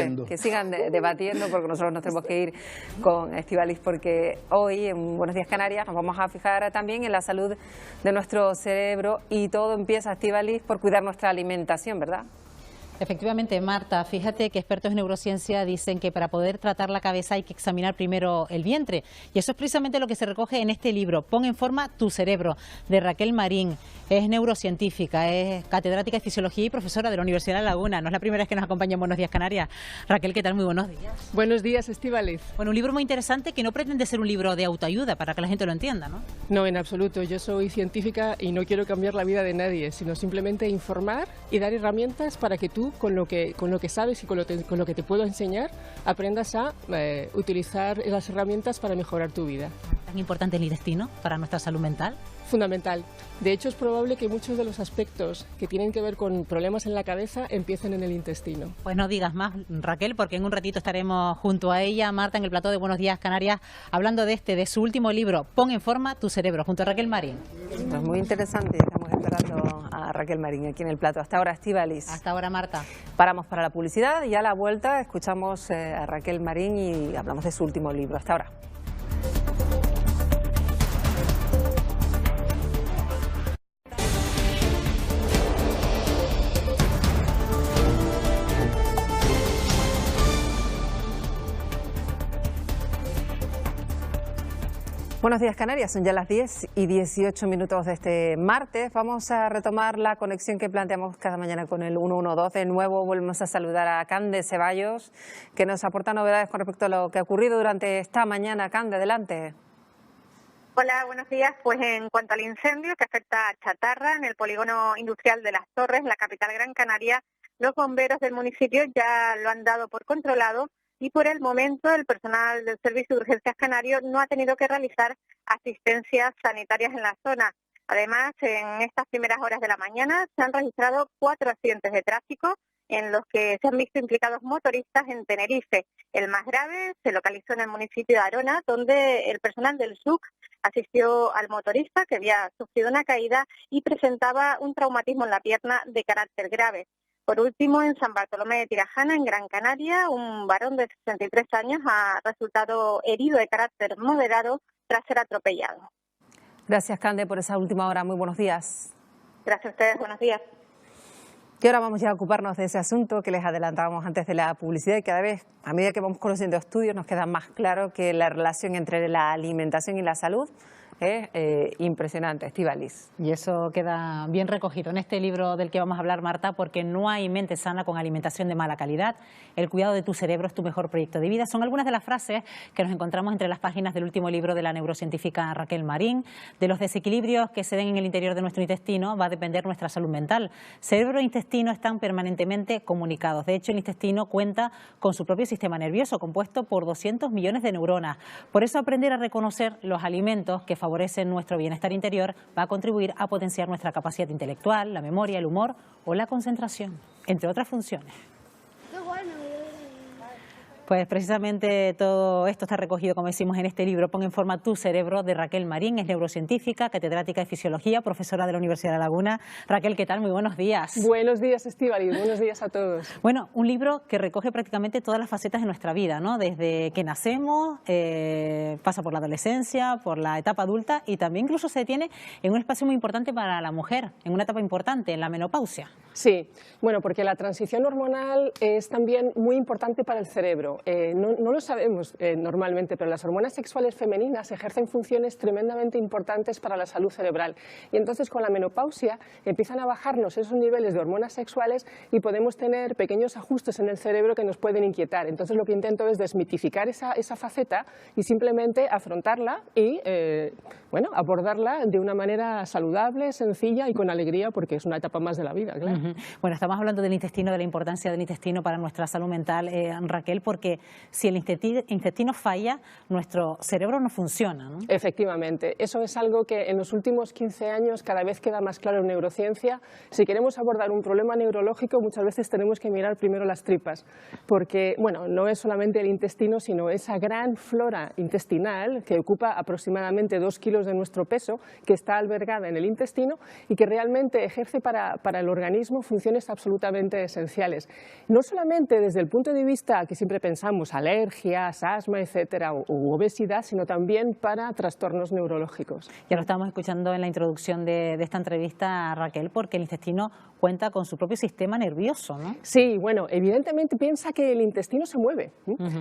debatiendo. Que sigan debatiendo, porque nosotros nos tenemos que ir con Estíbaliz, porque hoy en Buenos Días Canarias nos vamos a fijar también en la salud de nuestro cerebro, y todo empieza, Estíbaliz, por cuidar nuestra alimentación, ¿verdad? Efectivamente, Marta, fíjate que expertos en neurociencia dicen que para poder tratar la cabeza hay que examinar primero el vientre, y eso es precisamente lo que se recoge en este libro, Pon en forma tu cerebro, de Raquel Marín. Es neurocientífica, es catedrática de Fisiología y profesora de la Universidad de La Laguna. No es la primera vez que nos acompaña en Buenos Días Canarias. Raquel, ¿qué tal? Muy buenos días. Buenos días, Estíbaliz. Bueno, un libro muy interesante que no pretende ser un libro de autoayuda, para que la gente lo entienda, ¿no? No, en absoluto. Yo soy científica y no quiero cambiar la vida de nadie, sino simplemente informar y dar herramientas para que tú, con lo que sabes y con lo que te puedo enseñar, aprendas a utilizar las herramientas para mejorar tu vida. ¿Tan importante el intestino para nuestra salud mental? Fundamental. De hecho, es probable que muchos de los aspectos que tienen que ver con problemas en la cabeza empiecen en el intestino. Pues no digas más, Raquel, porque en un ratito estaremos junto a ella, Marta, en el plató de Buenos Días Canarias, hablando de su último libro, Pon en forma tu cerebro, junto a Raquel Marín. Pues muy interesante, estamos esperando a Raquel Marín aquí en el plató. Hasta ahora, Estíbaliz. Hasta ahora, Marta. Paramos para la publicidad y a la vuelta escuchamos a Raquel Marín y hablamos de su último libro. Hasta ahora. Buenos días, Canarias, son ya las 10:18 de este martes. Vamos a retomar la conexión que planteamos cada mañana con el 112. De nuevo volvemos a saludar a Cande Ceballos, que nos aporta novedades con respecto a lo que ha ocurrido durante esta mañana. Cande, adelante. Hola, buenos días. Pues en cuanto al incendio que afecta a Chatarra, en el polígono industrial de Las Torres, la capital Gran Canaria, los bomberos del municipio ya lo han dado por controlado, y por el momento el personal del Servicio de Urgencias Canario no ha tenido que realizar asistencias sanitarias en la zona. Además, en estas primeras horas de la mañana se han registrado 4 accidentes de tráfico en los que se han visto implicados motoristas en Tenerife. El más grave se localizó en el municipio de Arona, donde el personal del SUC asistió al motorista, que había sufrido una caída y presentaba un traumatismo en la pierna de carácter grave. Por último, en San Bartolomé de Tirajana, en Gran Canaria, un varón de 63 años ha resultado herido de carácter moderado tras ser atropellado. Gracias, Cande, por esa última hora. Muy buenos días. Gracias a ustedes, buenos días. Y ahora vamos ya a ocuparnos de ese asunto que les adelantábamos antes de la publicidad, y cada vez, a medida que vamos conociendo estudios, nos queda más claro que la relación entre la alimentación y la salud es impresionante. Estíbaliz. Y eso queda bien recogido en este libro del que vamos a hablar, Marta, porque no hay mente sana con alimentación de mala calidad. El cuidado de tu cerebro es tu mejor proyecto de vida. Son algunas de las frases que nos encontramos entre las páginas del último libro de la neurocientífica Raquel Marín. De los desequilibrios que se den en el interior de nuestro intestino va a depender nuestra salud mental. Cerebro e intestino están permanentemente comunicados. De hecho, el intestino cuenta con su propio sistema nervioso, compuesto por 200 millones de neuronas. Por eso, aprender a reconocer los alimentos que favorecen nuestro bienestar interior va a contribuir a potenciar nuestra capacidad intelectual, la memoria, el humor o la concentración, entre otras funciones. Pues precisamente todo esto está recogido, como decimos, en este libro, Pon en forma tu cerebro, de Raquel Marín. Es neurocientífica, catedrática de Fisiología, profesora de la Universidad de La Laguna. Raquel, ¿qué tal? Muy buenos días. Buenos días, Estíbaliz. Buenos días a todos. Bueno, un libro que recoge prácticamente todas las facetas de nuestra vida, ¿no? Desde que nacemos, pasa por la adolescencia, por la etapa adulta, y también incluso se detiene en un espacio muy importante para la mujer, en una etapa importante, en la menopausia. Sí, bueno, porque la transición hormonal es también muy importante para el cerebro. No lo sabemos normalmente, pero las hormonas sexuales femeninas ejercen funciones tremendamente importantes para la salud cerebral. Y entonces, con la menopausia empiezan a bajarnos esos niveles de hormonas sexuales y podemos tener pequeños ajustes en el cerebro que nos pueden inquietar. Entonces, lo que intento es desmitificar esa faceta y simplemente afrontarla y bueno, abordarla de una manera saludable, sencilla y con alegría, porque es una etapa más de la vida, claro. Bueno, estamos hablando del intestino, de la importancia del intestino para nuestra salud mental, Raquel, porque si el intestino falla, nuestro cerebro no funciona, ¿no? Efectivamente, eso es algo que en los últimos 15 años cada vez queda más claro en neurociencia. Si queremos abordar un problema neurológico, muchas veces tenemos que mirar primero las tripas, porque bueno, no es solamente el intestino, sino esa gran flora intestinal que ocupa aproximadamente 2 kilos de nuestro peso, que está albergada en el intestino y que realmente ejerce para el organismo microorganismo funciones absolutamente esenciales. No solamente desde el punto de vista que siempre pensamos, alergias, asma, etcétera, u obesidad, sino también para trastornos neurológicos. Ya lo estábamos escuchando en la introducción de esta entrevista, Raquel, porque el intestino cuenta con su propio sistema nervioso, ¿no? Sí, bueno, evidentemente piensa que el intestino se mueve.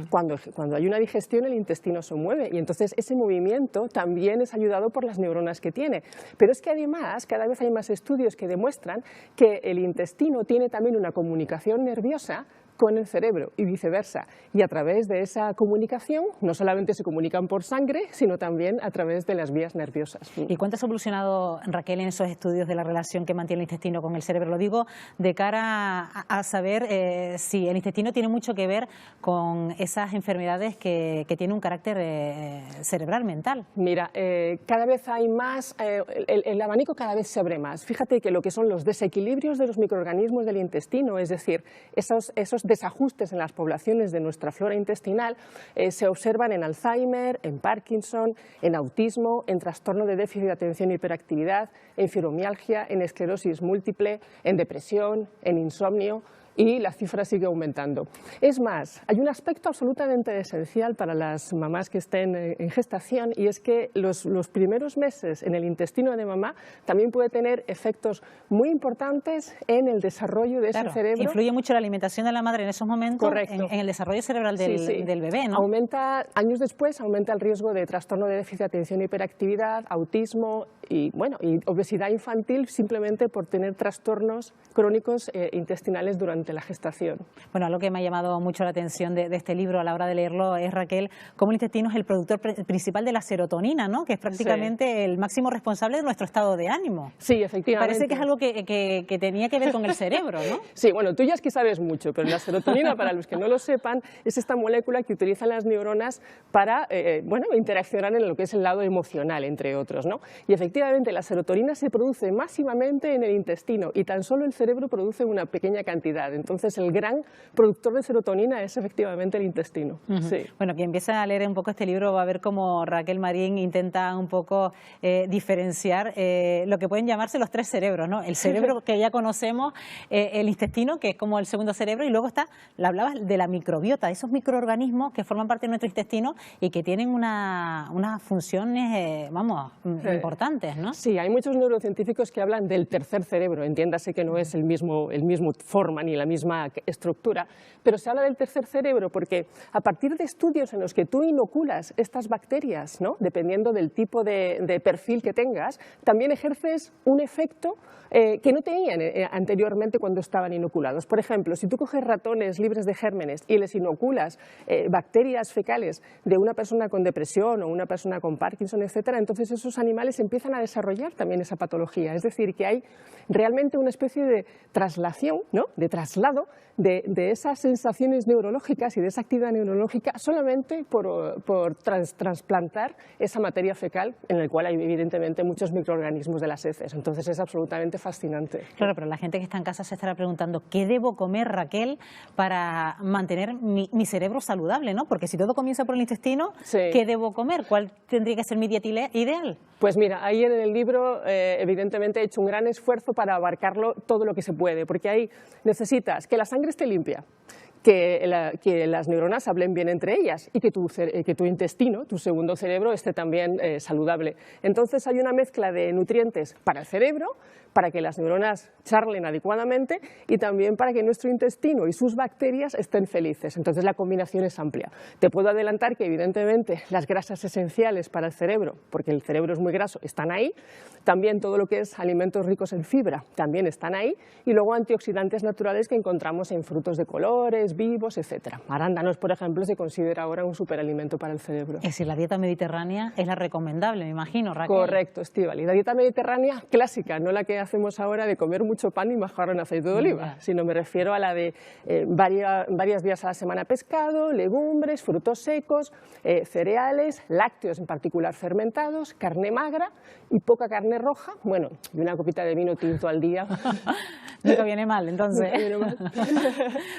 Cuando hay una digestión, el intestino se mueve y entonces ese movimiento también es ayudado por las neuronas que tiene. Pero es que además cada vez hay más estudios que demuestran que el intestino tiene también una comunicación nerviosa con el cerebro y viceversa. Y a través de esa comunicación no solamente se comunican por sangre, sino también a través de las vías nerviosas. ¿Y cuánto has evolucionado, Raquel, en esos estudios de la relación que mantiene el intestino con el cerebro? Lo digo de cara a saber si el intestino tiene mucho que ver con esas enfermedades que tienen un carácter cerebral, mental. Mira, cada vez hay más, el abanico cada vez se abre más. Fíjate que lo que son los desequilibrios de los microorganismos del intestino, es decir, esos desajustes en las poblaciones de nuestra flora intestinal se observan en Alzheimer, en Parkinson, en autismo, en trastorno de déficit de atención e hiperactividad, en fibromialgia, en esclerosis múltiple, en depresión, en insomnio. Y la cifra sigue aumentando. Es más, hay un aspecto absolutamente esencial para las mamás que estén en gestación y es que los primeros meses en el intestino de mamá también puede tener efectos muy importantes en el desarrollo de ese cerebro. Influye mucho la alimentación de la madre en esos momentos en el desarrollo cerebral del bebé, ¿no? Años después aumenta el riesgo de trastorno de déficit de atención e hiperactividad, autismo y obesidad infantil simplemente por tener trastornos crónicos intestinales durante la gestación. Bueno, algo que me ha llamado mucho la atención de este libro a la hora de leerlo es, Raquel, cómo el intestino es el productor principal de la serotonina, ¿no? Que es prácticamente el máximo responsable de nuestro estado de ánimo. Sí, efectivamente. Parece que es algo que tenía que ver con el cerebro, ¿no? Sí, bueno, tú ya es que sabes mucho, pero la serotonina, para los que no lo sepan, es esta molécula que utilizan las neuronas para interaccionar en lo que es el lado emocional, entre otros, ¿no? Y efectivamente la serotonina se produce masivamente en el intestino y tan solo el cerebro produce una pequeña cantidad. Entonces el gran productor de serotonina es efectivamente el intestino. Sí. Bueno, quien empieza a leer un poco este libro va a ver cómo Raquel Marín intenta un poco diferenciar lo que pueden llamarse los tres cerebros, ¿no? El cerebro que ya conocemos, el intestino, que es como el segundo cerebro, y luego hablabas de la microbiota, esos microorganismos que forman parte de nuestro intestino y que tienen unas funciones, importantes, ¿no? Sí, hay muchos neurocientíficos que hablan del tercer cerebro, entiéndase que no es el mismo forma ni la misma estructura, pero se habla del tercer cerebro porque a partir de estudios en los que tú inoculas estas bacterias, ¿no? Dependiendo del tipo de perfil que tengas, también ejerces un efecto que no tenían anteriormente cuando estaban inoculados. Por ejemplo, si tú coges ratones libres de gérmenes y les inoculas bacterias fecales de una persona con depresión o una persona con Parkinson, etcétera, entonces esos animales empiezan a desarrollar también esa patología. Es decir, que hay realmente una especie de traslación, ¿no? De traslado de esas sensaciones neurológicas y de esa actividad neurológica solamente por trasplantar esa materia fecal en la cual hay evidentemente muchos microorganismos de las heces. Entonces es absolutamente fascinante. Claro, pero la gente que está en casa se estará preguntando ¿qué debo comer, Raquel, para mantener mi cerebro saludable, ¿no? Porque si todo comienza por el intestino, ¿qué debo comer? ¿Cuál tendría que ser mi dieta ideal? Pues mira, ahí en el libro evidentemente he hecho un gran esfuerzo para abarcarlo todo lo que se puede, porque ahí necesitas que la sangre esté limpia, que las neuronas hablen bien entre ellas y que tu intestino, tu segundo cerebro, esté también saludable. Entonces hay una mezcla de nutrientes para el cerebro, para que las neuronas charlen adecuadamente y también para que nuestro intestino y sus bacterias estén felices. Entonces la combinación es amplia. Te puedo adelantar que evidentemente las grasas esenciales para el cerebro, porque el cerebro es muy graso, están ahí. También todo lo que es alimentos ricos en fibra también están ahí. Y luego antioxidantes naturales que encontramos en frutos de colores, vivos, etcétera. Arándanos, por ejemplo, se considera ahora un superalimento para el cerebro. Es decir, la dieta mediterránea es la recomendable, me imagino, Raquel. Correcto, Estíbaliz. La dieta mediterránea clásica, no la que hacemos ahora de comer mucho pan y majarlo en aceite de oliva, sino me refiero a la de varios días a la semana pescado, legumbres, frutos secos, cereales, lácteos en particular fermentados, carne magra y poca carne roja, bueno, y una copita de vino tinto al día. Nunca viene mal, entonces. Nunca viene mal.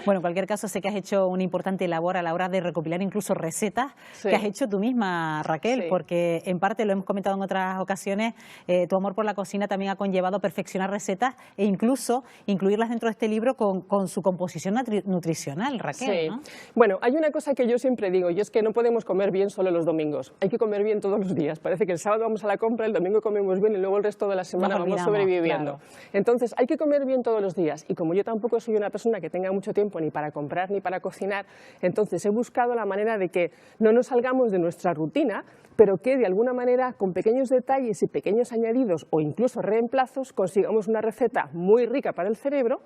Bueno, en cualquier caso, caso sé que has hecho una importante labor a la hora de recopilar incluso recetas Sí. que has hecho tú misma, Raquel, Sí. porque en parte, lo hemos comentado en otras ocasiones, tu amor por la cocina también ha conllevado perfeccionar recetas e incluso incluirlas dentro de este libro con su composición nutricional, Raquel, Sí. ¿no? Bueno, hay una cosa que yo siempre digo, y es que no podemos comer bien solo los domingos, hay que comer bien todos los días. Parece que el sábado vamos a la compra, el domingo comemos bien y luego el resto de la semana vamos olvidamos, sobreviviendo. claro. Entonces, hay que comer bien todos los días. Y como yo tampoco soy una persona que tenga mucho tiempo ni para comprar ni para cocinar, entonces he buscado la manera de que no nos salgamos de nuestra rutina, pero que de alguna manera, con pequeños detalles y pequeños añadidos o incluso reemplazos, consigamos una receta muy rica para el cerebro,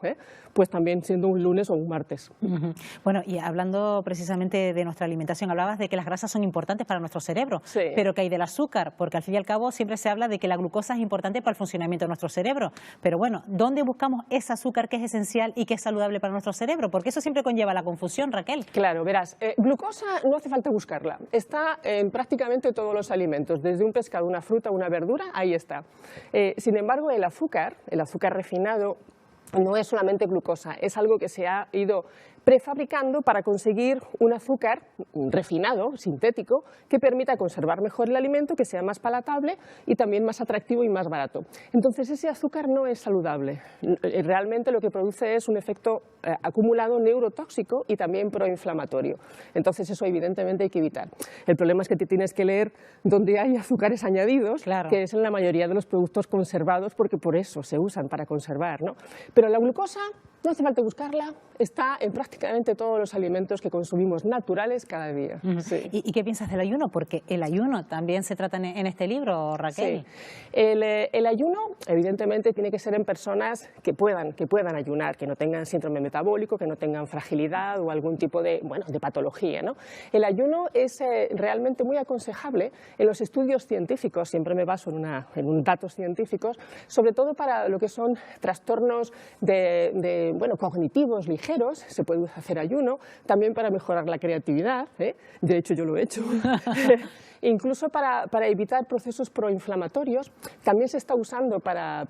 pues también siendo un lunes o un martes. Ujú. Bueno, y hablando precisamente de nuestra alimentación, hablabas de que las grasas son importantes para nuestro cerebro, Sí. pero que hay del azúcar, porque al fin y al cabo siempre se habla de que la glucosa es importante para el funcionamiento de nuestro cerebro. Pero bueno, ¿dónde buscamos ese azúcar que es esencial y que es saludable para nuestro cerebro? Porque eso siempre conlleva la confusión, Raquel. Claro, verás, glucosa no hace falta buscarla, está en prácticamente todos los alimentos, desde un pescado, una fruta, una verdura, ahí está. Sin embargo, el azúcar refinado, no es solamente glucosa, es algo que se ha ido prefabricando para conseguir un azúcar refinado, sintético, que permita conservar mejor el alimento, que sea más palatable y también más atractivo y más barato. Entonces, ese azúcar no es saludable. Realmente lo que produce es un efecto acumulado neurotóxico y también proinflamatorio. Entonces, eso evidentemente hay que evitar. El problema es que te tienes que leer donde hay azúcares añadidos, Claro. que es en la mayoría de los productos conservados, porque por eso se usan para conservar, ¿no? Pero la glucosa no hace falta buscarla, está en prácticamente todos los alimentos que consumimos naturales cada día. Ujú. Sí. ¿Y qué piensas del ayuno? Porque el ayuno también se trata en este libro, Raquel. Sí. El ayuno, evidentemente, tiene que ser en personas que puedan ayunar, que no tengan síndrome metabólico, que no tengan fragilidad o algún tipo de patología, ¿no? El ayuno es realmente muy aconsejable en los estudios científicos, siempre me baso en datos científicos, sobre todo para lo que son trastornos cognitivos ligeros, se puede hacer ayuno, también para mejorar la creatividad, de hecho yo lo he hecho. Incluso para evitar procesos proinflamatorios, también se está usando para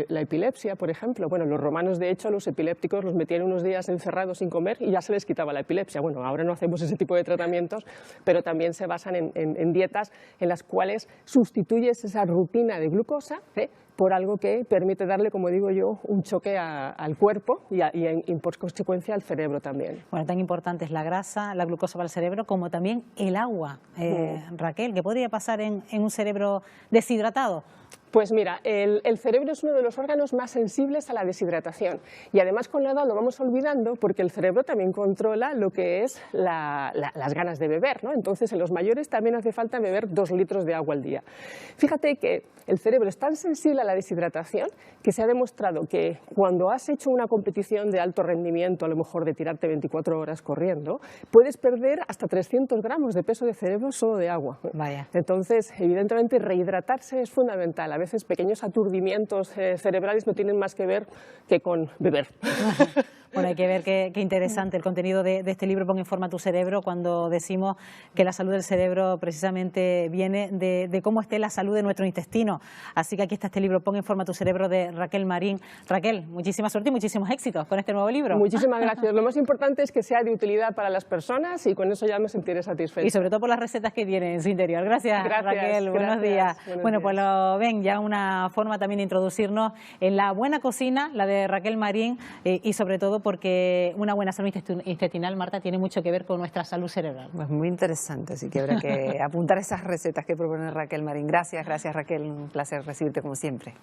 la epilepsia, por ejemplo. Bueno, los romanos, de hecho, a los epilépticos los metían unos días encerrados sin comer y ya se les quitaba la epilepsia. Bueno, ahora no hacemos ese tipo de tratamientos, pero también se basan en dietas en las cuales sustituyes esa rutina de glucosa por algo que permite darle, como digo yo, un choque al cuerpo y por consecuencia al cerebro también. Bueno, tan importante es la grasa, la glucosa para el cerebro, como también el agua, Raquel. ¿Qué podría pasar en un cerebro deshidratado? Pues mira, el cerebro es uno de los órganos más sensibles a la deshidratación y además con la edad lo vamos olvidando porque el cerebro también controla lo que es las ganas de beber, ¿no? Entonces en los mayores también hace falta beber 2 litros de agua al día. Fíjate que el cerebro es tan sensible a la deshidratación que se ha demostrado que cuando has hecho una competición de alto rendimiento, a lo mejor de tirarte 24 horas corriendo, puedes perder hasta 300 gramos de peso de cerebro solo de agua. Vaya. Entonces, evidentemente, rehidratarse es fundamental. A veces pequeños aturdimientos cerebrales no tienen más que ver que con beber. Bueno, hay que ver qué interesante el contenido de este libro, Pon en forma tu cerebro, cuando decimos que la salud del cerebro precisamente viene de cómo esté la salud de nuestro intestino. Así que aquí está este libro, Pon en forma tu cerebro, de Raquel Marín. Raquel, muchísima suerte y muchísimos éxitos con este nuevo libro. Muchísimas gracias. Lo más importante es que sea de utilidad para las personas y con eso ya me sentiré satisfecha. Y sobre todo por las recetas que tiene en su interior. Gracias, Raquel. Buenos días. Bueno, pues lo ven, ya una forma también de introducirnos en la buena cocina, la de Raquel Marín, y sobre todo porque una buena salud intestinal, Marta, tiene mucho que ver con nuestra salud cerebral. Pues muy interesante, así que habrá que apuntar esas recetas que propone Raquel Marín. Gracias Raquel, un placer recibirte como siempre.